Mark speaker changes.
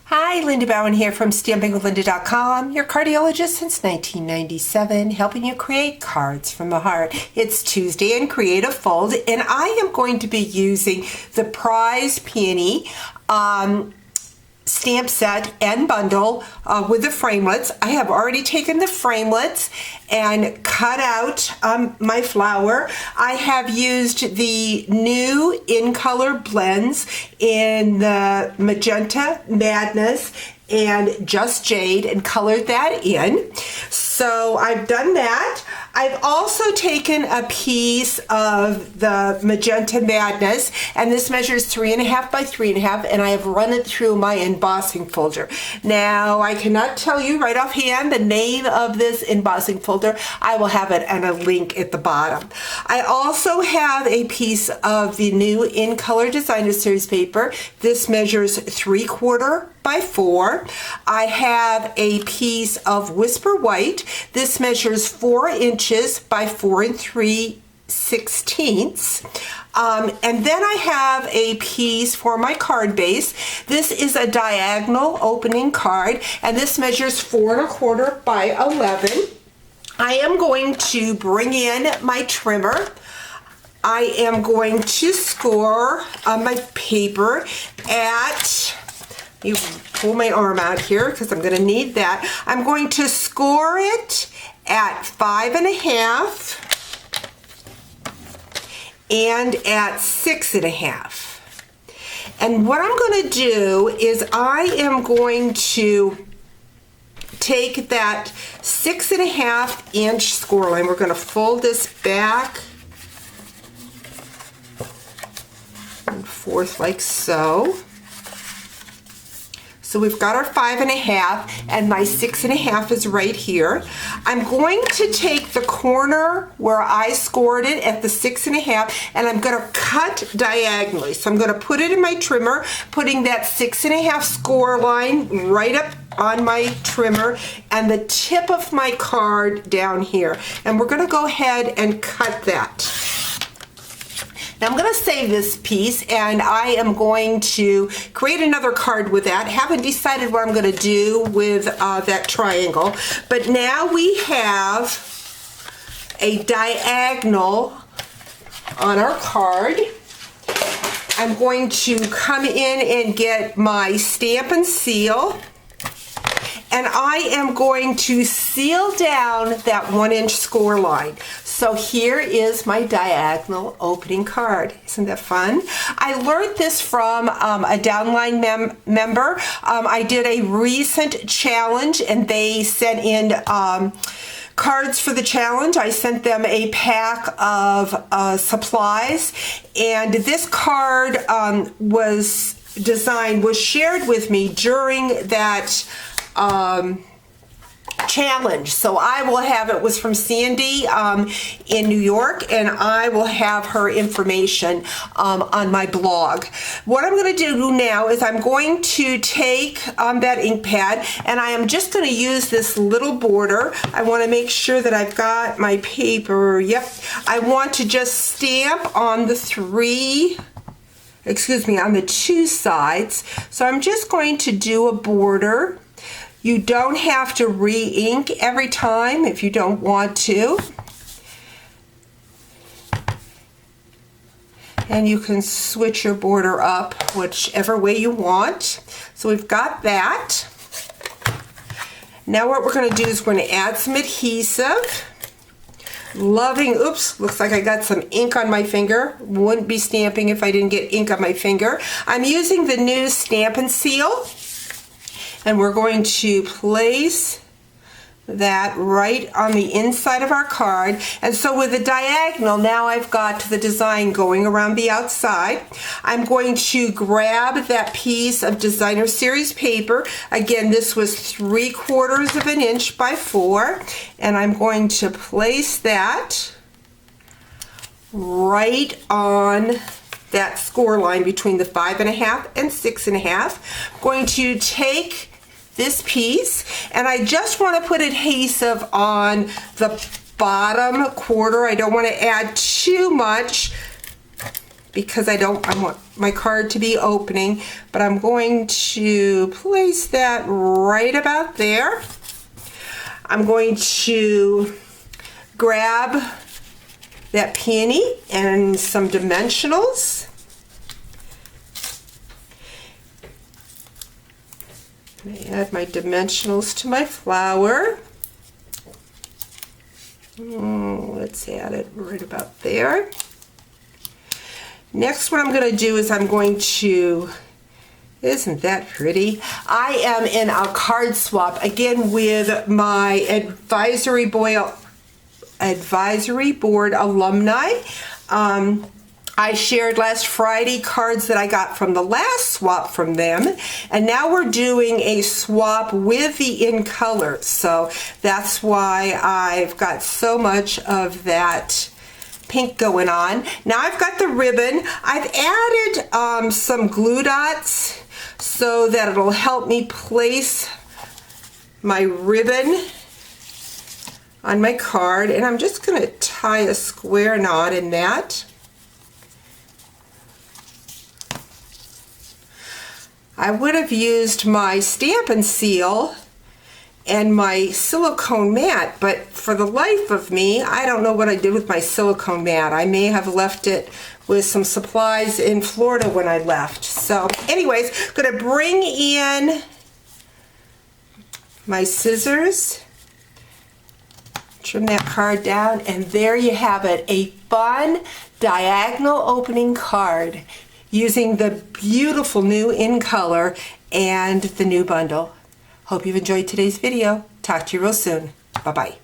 Speaker 1: Hi, Linda Bowen here from StampingWithLinda.com, your cardiologist since 1997, helping you create cards from the heart. It's Tuesday in Creative Fold, and I am going to be using the Prize Peony stamp set and bundle with the framelits. I have already taken the framelits and cut out my flower. I have used the new In Color blends in the Magenta Madness and Just Jade and colored that in. So I've done that. I've also taken a piece of the Magenta Madness, and this measures 3.5 by 3.5, and I have run it through my embossing folder. Now, I cannot tell you right offhand the name of this embossing folder. I will have it and a link at the bottom. I also have a piece of the new In Color Designer Series paper. This measures 3/4 by 4. I have a piece of Whisper White. This measures 4 inches by 4 3/16. And then I have a piece for my card base. This is a diagonal opening card, and this measures 4 1/4 by 11. I am going to bring in my trimmer. I am going to score my paper at, you pull my arm out here because I'm going to need that. I'm going to score it at 5.5 and at 6.5. And what I'm going to do is I am going to take that 6.5 inch score line. We're going to fold this back and forth like so. So we've got our 5.5, and my 6.5 is right here. I'm going to take the corner where I scored it at the 6.5, and I'm going to cut diagonally. So I'm going to put it in my trimmer, putting that 6.5 score line right up on my trimmer and the tip of my card down here. And we're going to go ahead and cut that. Now I'm going to save this piece, and I am going to create another card with that. Haven't decided what I'm going to do with that triangle, but now we have a diagonal on our card. I'm going to come in and get my stamp and seal, and I am going to seal down that 1 inch score line. So here is my diagonal opening card. Isn't that fun? I learned this from a downline member. I did a recent challenge, and they sent in cards for the challenge. I sent them a pack of supplies, and this card was shared with me during that challenge. So I will have, it was from Sandy in New York, and I will have her information on my blog. What I'm going to do now is I'm going to take that ink pad, and I am just going to use this little border. I want to make sure that I've got my paper. Yep. I want to just stamp on the on the 2 sides. So I'm just going to do a border. You don't have to re-ink every time if you don't want to. And you can switch your border up whichever way you want. So we've got that. Now what we're going to do is we're going to add some adhesive. Oops, looks like I got some ink on my finger. Wouldn't be stamping if I didn't get ink on my finger. I'm using the new Stamp and Seal. And we're going to place that right on the inside of our card. And so with the diagonal, now I've got the design going around the outside. I'm going to grab that piece of Designer Series paper. Again, this was 3/4 inch by 4. And I'm going to place that right on that score line between the 5.5 and 6.5. I'm going to take this piece, and I just want to put adhesive on the bottom quarter. I don't want to add too much because I want my card to be opening, but I'm going to place that right about there. I'm going to grab that peony and some dimensionals. I'm going to add my dimensionals to my flower. Let's add it right about there. Next, what I'm going to do is I'm going to, isn't that pretty? I am in a card swap again with my advisory board alumni. I shared last Friday cards that I got from the last swap from them, and now we're doing a swap with the In Color, so that's why I've got so much of that pink going on. Now I've got the ribbon. I've added some glue dots so that it'll help me place my ribbon on my card, and I'm just going to tie a square knot in that. I would have used my Stampin' Seal and my silicone mat, but for the life of me, I don't know what I did with my silicone mat. I may have left it with some supplies in Florida when I left. So anyways, going to bring in my scissors, trim that card down, and there you have it, a fun diagonal opening card using the beautiful new In Color and the new bundle. Hope you've enjoyed today's video. Talk to you real soon. Bye-bye.